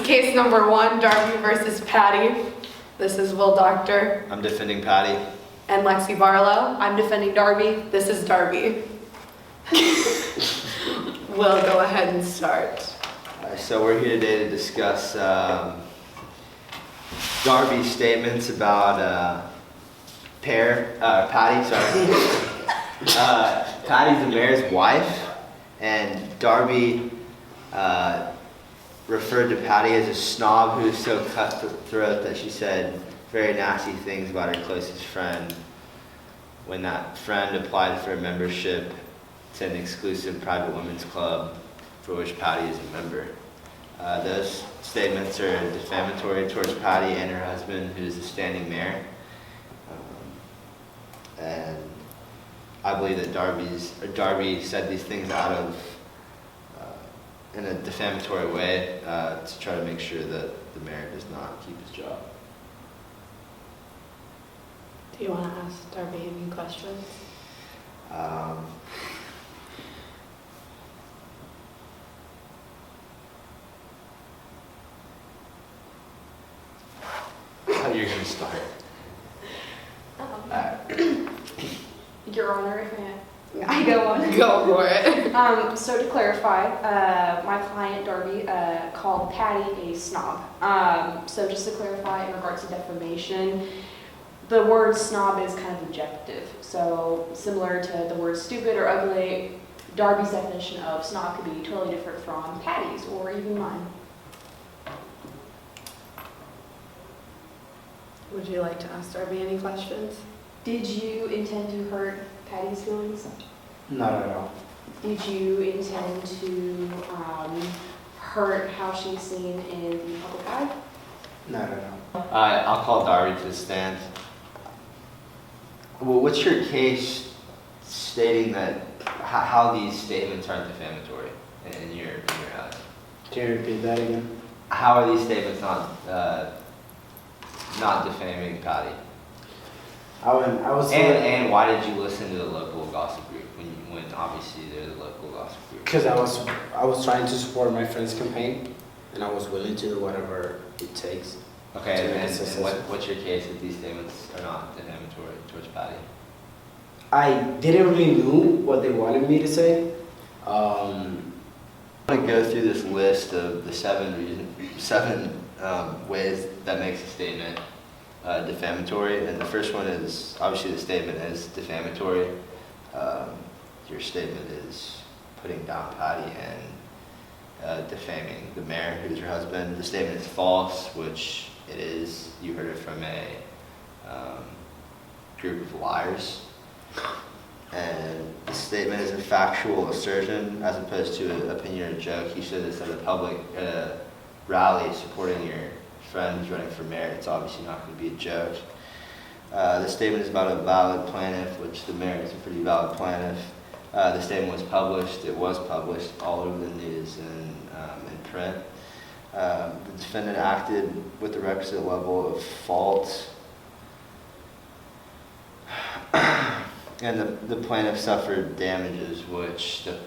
case number 1, Darby versus Patty. This is Will Doctor. I'm defending Patty. And Lexi Barlow. I'm defending Darby. This is Darby. We'll go ahead and start. So we're here today to discuss Darby's statements about Patty. Patty's the mayor's wife, and Darby referred to Patty as a snob who is so cutthroat that she said very nasty things about her closest friend when that friend applied for a membership to an exclusive private women's club for which Patty is a member. Those statements are defamatory towards Patty and her husband, who is the standing mayor. And I believe that Darby said these things out of in a defamatory way to try to make sure that the mayor does not keep his job. Do you want to ask Darby any questions? How you're going to start? Your Honor, if I go on. Go for it. So to clarify, my client Darby called Patty a snob. So just to clarify, in regards to defamation, the word snob is kind of objective. So similar to the word stupid or ugly, Darby's definition of snob could be totally different from Patty's or even mine. Would you like to ask Darby any questions? Did you intend to hurt Patty's feelings? Not at all. Did you intend to hurt how she's seen in the public eye? Not at all. I'll call Darby to the stand. Well, what's your case stating that how these statements aren't defamatory in your eyes? Can you repeat that again? How are these statements not defaming Patty? And why did you listen to the local gossip group when obviously they're the local gossip group? Because I was trying to support my friend's campaign, and I was willing to do whatever it takes. Okay, and what's your case that these statements are not defamatory towards Patty? I didn't really know what they wanted me to say. I'm going to go through this list of the seven ways that makes a statement defamatory, and the first one is obviously the statement is defamatory. Your statement is putting down Patty and defaming the mayor, who's your husband. The statement is false, which it is. You heard it from a group of liars. And the statement is a factual assertion as opposed to an opinion or joke. You said this at a rally supporting your friend who's running for mayor. It's obviously not going to be a joke. The statement is about a valid plaintiff, which the mayor is a pretty valid plaintiff. The statement was published. It was published all over the news and in print. The defendant acted with the requisite level of fault. And the plaintiff suffered damages, which the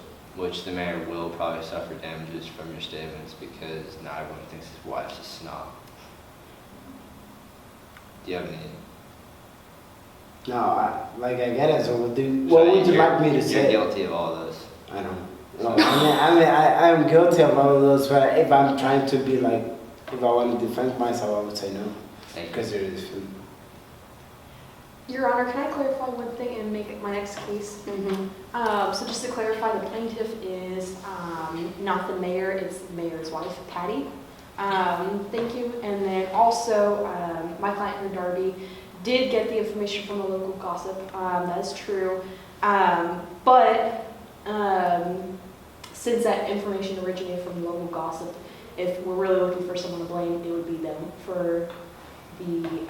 mayor will probably suffer damages from your statements because not everyone thinks his wife's a snob. Do you have any? No, I get it. So what would you like me to say? You're guilty of all those. I know. No, I am guilty of all of those, but if I'm trying to be like, if I want to defend myself, I would say no. Because there is. Your Honor, can I clarify one thing and make it my next case? So just to clarify, the plaintiff is not the mayor, it's the mayor's wife, Patty. Thank you. And then also, my client, Darby, did get the information from the local gossip. That is true. But since that information originated from local gossip, if we're really looking for someone to blame, it would be them for the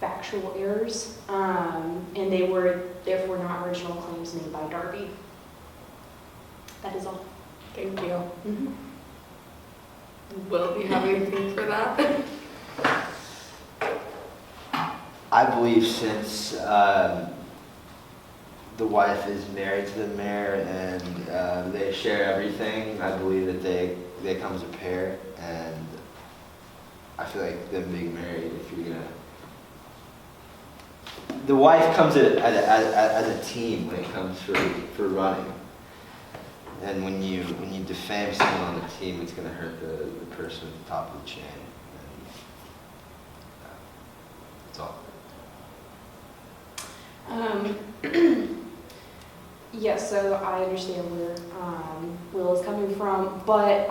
factual errors, and they were therefore not original claims made by Darby. That is all. Thank you. Will, do you have anything for that? I believe since the wife is married to the mayor and they share everything, I believe that they they come as a pair, and I feel like them being married, if you're gonna, the wife comes as a team when it comes for running, and when you defame someone on the team, it's gonna hurt the person at the top of the chain. And, that's all. Yes, so I understand where Will is coming from, but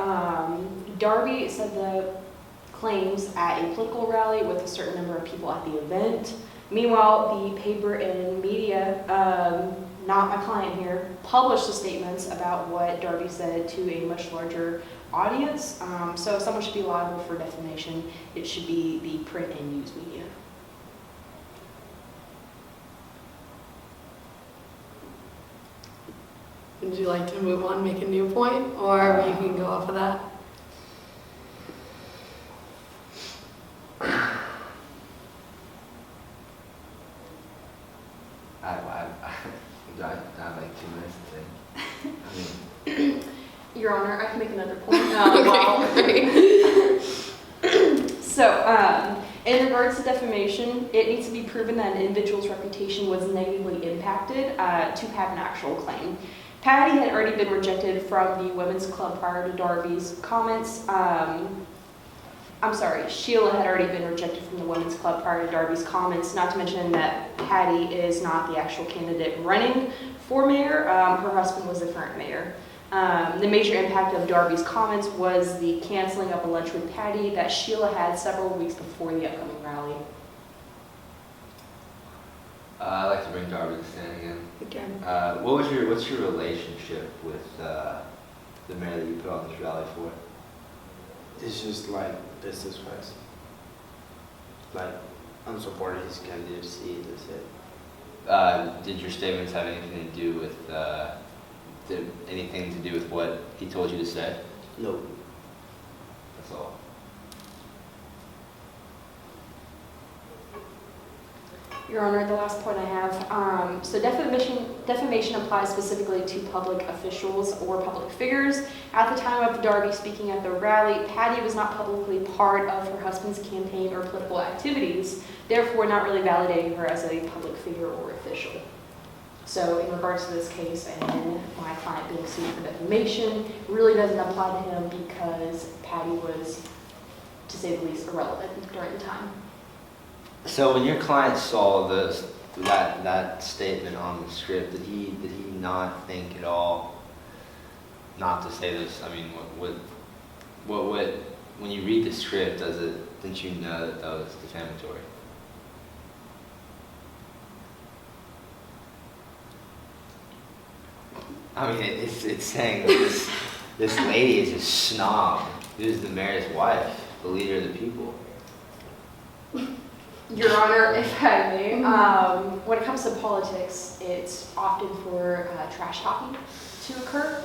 Darby said the claims at a political rally with a certain number of people at the event. Meanwhile, the paper and media, not my client here, published the statements about what Darby said to a much larger audience. So if someone should be liable for defamation, it should be the print and news media. Would you like to move on, make a new point, or you can go off of that? I have like 2 minutes to think. I mean, Your Honor, I can make another point. So, in regards to defamation, it needs to be proven that an individual's reputation was negatively impacted to have an actual claim. Patty had already been rejected from the women's club prior to Darby's comments. Sheila had already been rejected from the women's club prior to Darby's comments, not to mention that Patty is not the actual candidate running for mayor. Her husband was the current mayor. The major impact of Darby's comments was the canceling of a lunch with Patty that Sheila had several weeks before the upcoming rally. I'd like to bring Darby to stand again. Again. What's your relationship with the mayor that you put on this rally for? It's just like business wise. Like, I'm supporting his candidacy, that's it. Did your statements have anything to do with what he told you to say? No. That's all. Your Honor, the last point I have, so defamation applies specifically to public officials or public figures. At the time of Darby speaking at the rally, Patty was not publicly part of her husband's campaign or political activities, therefore not really validating her as a public figure or official. So in regards to this case and my client being sued for defamation, it really doesn't apply to him because Patty was, to say the least, irrelevant during the time. So when your client saw that statement on the script, did he not think at all not to say this? I mean, what when you read the script, didn't you know that was defamatory? I mean, it's saying that this lady is a snob. Who's the mayor's wife, the leader of the people. Your Honor, if I may, when it comes to politics, it's often for trash talking to occur.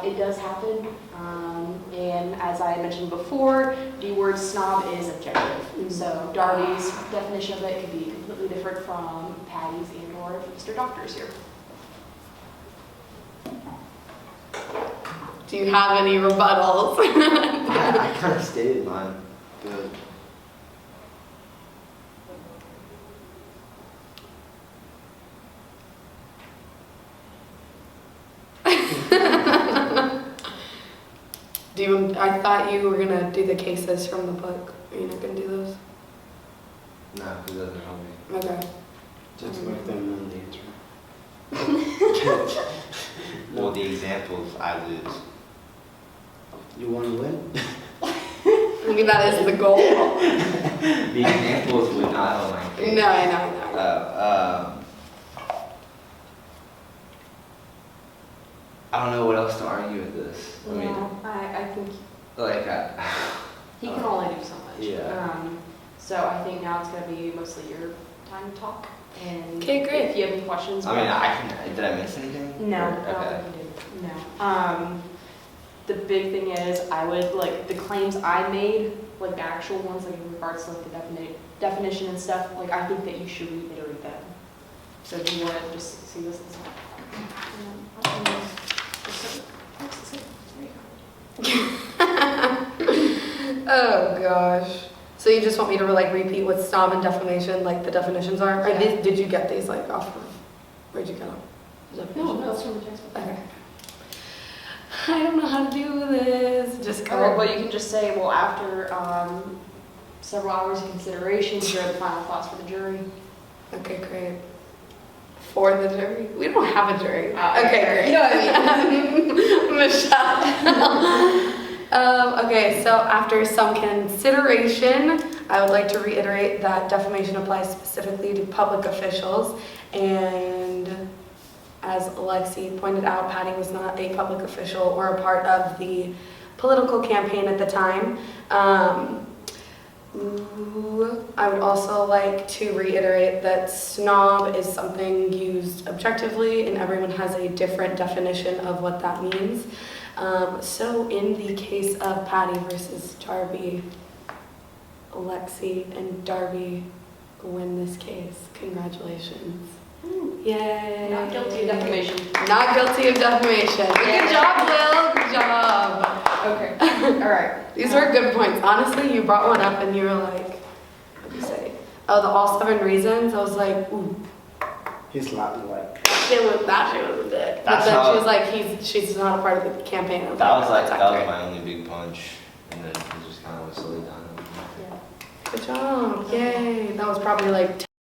It does happen, and as I mentioned before, the word snob is objective. So Darby's definition of it could be completely different from Patty's and or Mr. Doctor's here. Do you have any rebuttals? I kind of stated mine. Good. I thought you were gonna do the cases from the book. Are you not gonna do those? No, it doesn't help me. Okay. Just like them on the intro. Well, the examples I lose. You want to win? I mean, that is the goal. The examples would not help my case. No, I know. I don't know what else to argue with this. I mean, No, I think like, he can only do so much. Yeah. So I think now it's going to be mostly your time to talk. And Okay, great. if you have any questions. I mean, did I miss anything? No, Or- I don't okay. think you did. No. The big thing is I would, like, the claims I made, like the actual ones, like in regards to like the definition and stuff, like I think that you should reiterate them. So do you want to just see this and stuff? There you go. Oh gosh. So you just want me to like repeat what snob and defamation, like the definitions are? Or Yeah. did you get these like off of, where'd you get them? No, that's from the textbook. Okay. I don't know how to do this. Just go. Well, you can just say, well, after several hours of consideration, here are the final thoughts for the jury. Okay, great. For the jury? We don't have a jury. Okay, Great. you know what I mean. Michelle. Okay, so after some consideration, I would like to reiterate that defamation applies specifically to public officials. And as Alexi pointed out, Patty was not a public official or a part of the political campaign at the time. I would also like to reiterate that snob is something used objectively and everyone has a different definition of what that means. So in the case of Patty versus Darby, Alexi and Darby win this case. Congratulations. Yay. Not guilty of defamation. Not guilty of defamation. Yeah. Good job, Will. Good job. Okay. All right. These were good points. Honestly, you brought one up and you were like, what did you say? Oh, the all 7 reasons. I was like, ooh, He's laughing like. that shit was a bit. But That's then how- she was like, she's not a part of the campaign. I That was like, that's that was accurate. my only big punch, and then it just kind of was slowly down. Good job. Yay. That was probably like